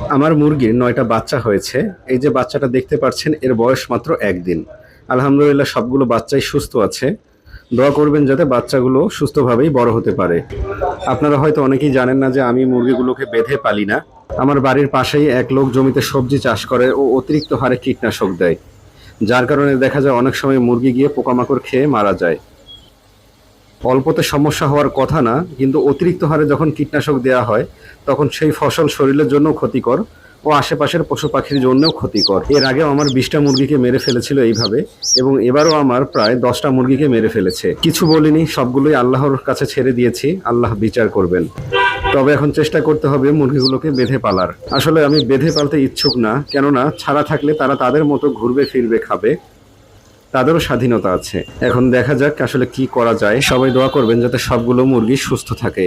আমার মুরগির ৯টা বাচ্চা হয়েছে। এই যে বাচ্চাটা দেখতে পাচ্ছেন, এর বয়স মাত্র ১ দিন। আলহামদুলিল্লাহ সবগুলো বাচ্চাই সুস্থ আছে। দোয়া করবেন যাতে বাচ্চাগুলো সুস্থভাবেই বড় হতে পারে। আপনারা হয়তো অনেকেই জানেন না যে আমি মুরগিগুলোকে বেঁধে পালি না। আমার বাড়ির পাশেই এক লোক জমিতে সবজি চাষ করে ও অতিরিক্ত হারে কীটনাশক দেয়। যার কারণে দেখা যায় অনেক সময় মুরগি গিয়ে পোকামাকড় খেয়ে মারা যায়। অল্পতে সমস্যা হওয়ার কথা না, কিন্তু অতিরিক্ত হারে যখন কীটনাশক দেওয়া হয় তখন সেই ফসল শরীরের জন্য ক্ষতিকর ও আশেপাশের পশু পাখির জন্যও ক্ষতিকর। এর আগেও আমার ২০টা মুরগিকে মেরে ফেলেছিল এইভাবে, এবং এবারও আমার প্রায় ১০টা মুরগিকে মেরে ফেলেছে। কিছু বলিনি, সবগুলোই আল্লাহর কাছে ছেড়ে দিয়েছি, আল্লাহ বিচার করবেন। তবে এখন চেষ্টা করতে হবে মুরগিগুলোকে বেঁধে পালার। আসলে আমি বেঁধে পালতে ইচ্ছুক না, কেননা ছাড়া থাকলে তারা তাদের মতো ঘুরবে ফিরবে খাবে, তাদেরও স্বাধীনতা আছে। এখন দেখা যাক আসলে কি করা যায়। সবাই দোয়া করবেন যাতে সবগুলো মুরগি সুস্থ থাকে।